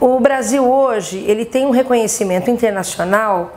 O Brasil hoje ele tem um reconhecimento internacional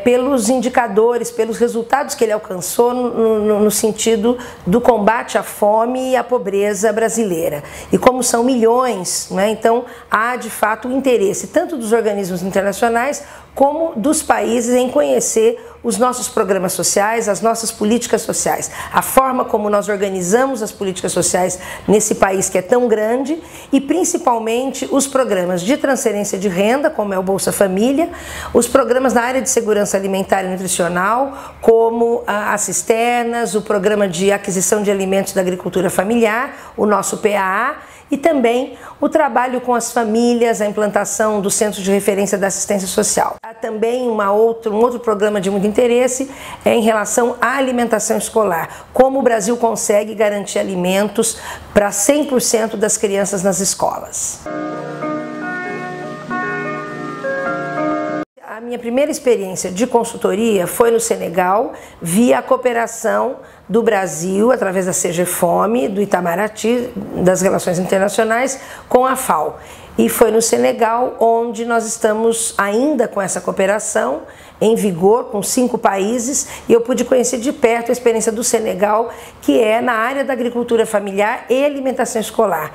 pelos indicadores, pelos resultados que ele alcançou no sentido do combate à fome e à pobreza brasileira. E como são milhões, né, então há de fato o interesse tanto dos organismos internacionais como dos países em conhecer os nossos programas sociais, as nossas políticas sociais, a forma como nós organizamos as políticas sociais nesse país que é tão grande e principalmente os programas de transferência de renda, como é o Bolsa Família, os programas na área de segurança alimentar e nutricional, como as cisternas, o programa de aquisição de alimentos da agricultura familiar, o nosso PAA, e também o trabalho com as famílias, a implantação do Centro de Referência da Assistência Social. Há também um outro programa de muito interesse em relação à alimentação escolar, como o Brasil consegue garantir alimentos para 100% das crianças nas escolas. A minha primeira experiência de consultoria foi no Senegal, via a cooperação do Brasil, através da CGFOME, do Itamaraty, das Relações Internacionais, com a FAO. E foi no Senegal onde nós estamos ainda com essa cooperação em vigor, com 5 países, e eu pude conhecer de perto a experiência do Senegal, que é na área da agricultura familiar e alimentação escolar.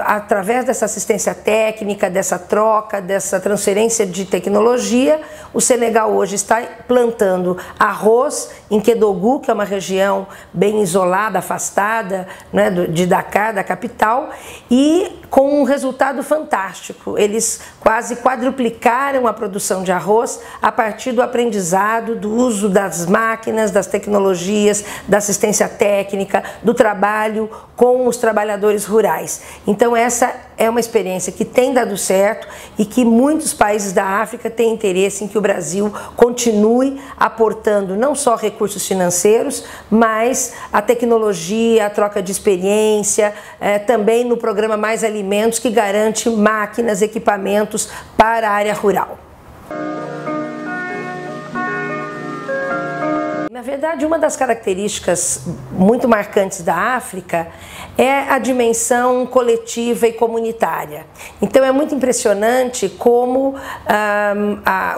Através dessa assistência técnica, dessa troca, dessa transferência de tecnologia, o Senegal hoje está plantando arroz em Kédougou, que é uma região bem isolada, afastada, né, de Dakar, da capital, e com um resultado fantástico. Eles quase quadruplicaram a produção de arroz a partir do aprendizado, do uso das máquinas, das tecnologias, da assistência técnica, do trabalho com os trabalhadores rurais. Então essa é uma experiência que tem dado certo e que muitos países da África têm interesse em que o Brasil continue aportando não só recursos financeiros, mas a tecnologia, a troca de experiência, também no programa Mais Alimentos, que garante máquinas, equipamentos para a área rural. Na verdade, uma das características muito marcantes da África é a dimensão coletiva e comunitária. Então é muito impressionante como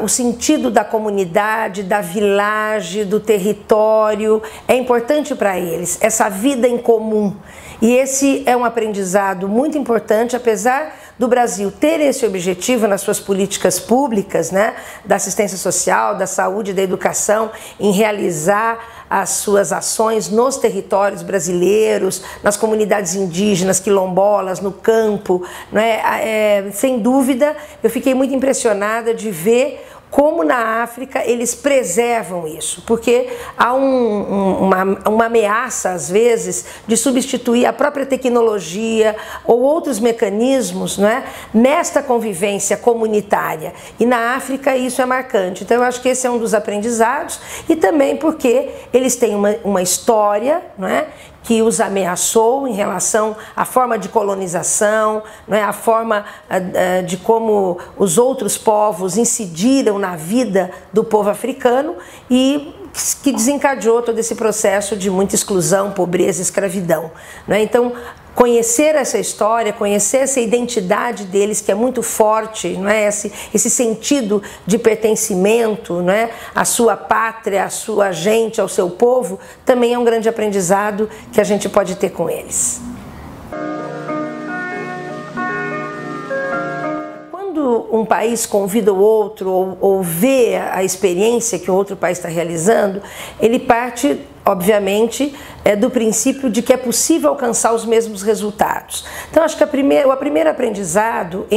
o sentido da comunidade, da vilagem, do território é importante para eles, essa vida em comum. E esse é um aprendizado muito importante, apesar do Brasil ter esse objetivo nas suas políticas públicas, né, da assistência social, da saúde, da educação, em realizar as suas ações nos territórios brasileiros, nas comunidades indígenas, quilombolas, no campo, né? Sem dúvida, eu fiquei muito impressionada de ver como na África eles preservam isso, porque há uma ameaça, às vezes, de substituir a própria tecnologia ou outros mecanismos, né, nesta convivência comunitária. E na África isso é marcante. Então eu acho que esse é um dos aprendizados e também porque eles têm uma história, né, que os ameaçou em relação à forma de colonização, né, a forma de como os outros povos incidiram na vida do povo africano e que desencadeou todo esse processo de muita exclusão, pobreza e escravidão, né? Então, conhecer essa história, conhecer essa identidade deles que é muito forte, não é? Esse sentido de pertencimento, não é? À sua pátria, à sua gente, ao seu povo, também é um grande aprendizado que a gente pode ter com eles. Quando um país convida o outro ou vê a experiência que o outro país está realizando, ele parte, obviamente, do princípio de que é possível alcançar os mesmos resultados. Então, acho que o primeiro aprendizado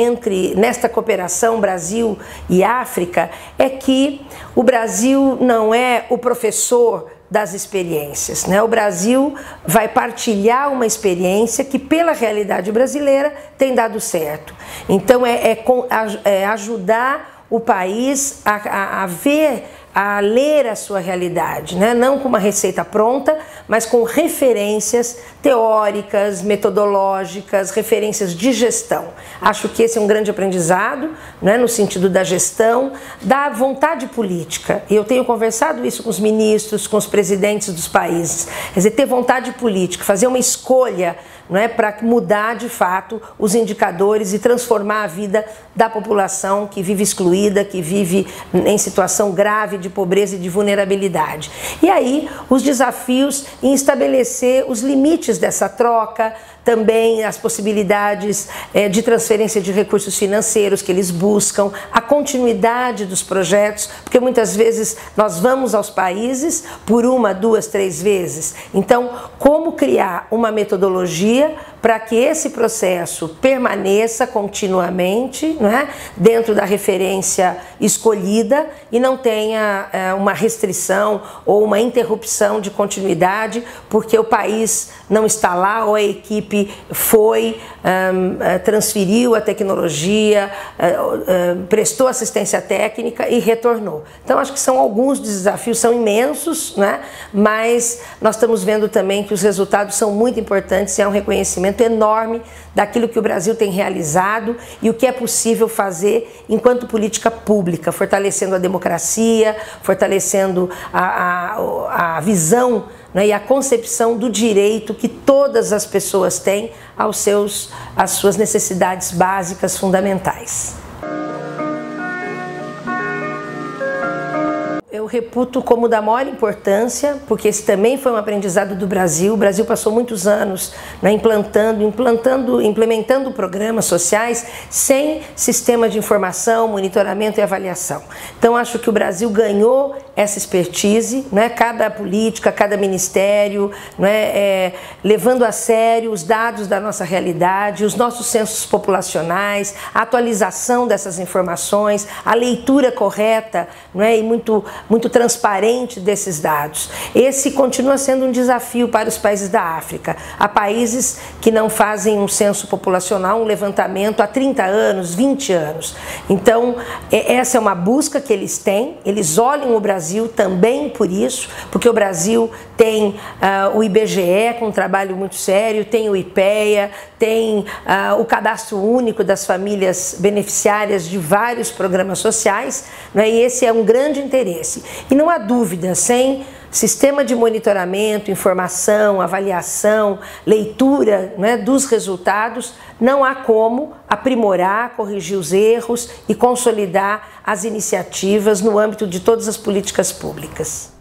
nesta cooperação Brasil e África é que o Brasil não é o professor das experiências, né? O Brasil vai partilhar uma experiência que pela realidade brasileira tem dado certo. Então é ajudar o país a ver a ler a sua realidade, né? Não com uma receita pronta, mas com referências teóricas, metodológicas, referências de gestão. Acho que esse é um grande aprendizado, né? No sentido da gestão, da vontade política. E eu tenho conversado isso com os ministros, com os presidentes dos países. Quer dizer, ter vontade política, fazer uma escolha, não é, para mudar de fato os indicadores e transformar a vida da população que vive excluída, que vive em situação grave de pobreza e de vulnerabilidade. E aí os desafios em estabelecer os limites dessa troca, também as possibilidades de transferência de recursos financeiros que eles buscam, a continuidade dos projetos, porque muitas vezes nós vamos aos países por uma, duas, três vezes. Então, como criar uma metodologia para que esse processo permaneça continuamente, não é, dentro da referência escolhida e não tenha uma restrição ou uma interrupção de continuidade porque o país não está lá ou a equipe transferiu a tecnologia, prestou assistência técnica e retornou. Então acho que são alguns desafios, são imensos, né? Mas nós estamos vendo também que os resultados são muito importantes e há um reconhecimento enorme daquilo que o Brasil tem realizado e o que é possível fazer enquanto política pública, fortalecendo a democracia, fortalecendo a visão, né, e a concepção do direito que todas as pessoas têm às suas necessidades básicas fundamentais. Eu reputo como da maior importância, porque esse também foi um aprendizado do Brasil. O Brasil passou muitos anos, né, implementando programas sociais sem sistema de informação, monitoramento e avaliação. Então acho que o Brasil ganhou essa expertise, né, cada política, cada ministério, né, levando a sério os dados da nossa realidade, os nossos censos populacionais, a atualização dessas informações, a leitura correta, né, e muito transparente desses dados. Esse continua sendo um desafio para os países da África. Há países que não fazem um censo populacional, um levantamento há 30 anos, 20 anos. Então, essa é uma busca que eles têm, eles olham o Brasil também por isso, porque o Brasil tem o IBGE com um trabalho muito sério, tem o IPEA, tem o cadastro único das famílias beneficiárias de vários programas sociais, né, e esse é um grande interesse. E não há dúvida, sem sistema de monitoramento, informação, avaliação, leitura, né, dos resultados, não há como aprimorar, corrigir os erros e consolidar as iniciativas no âmbito de todas as políticas públicas.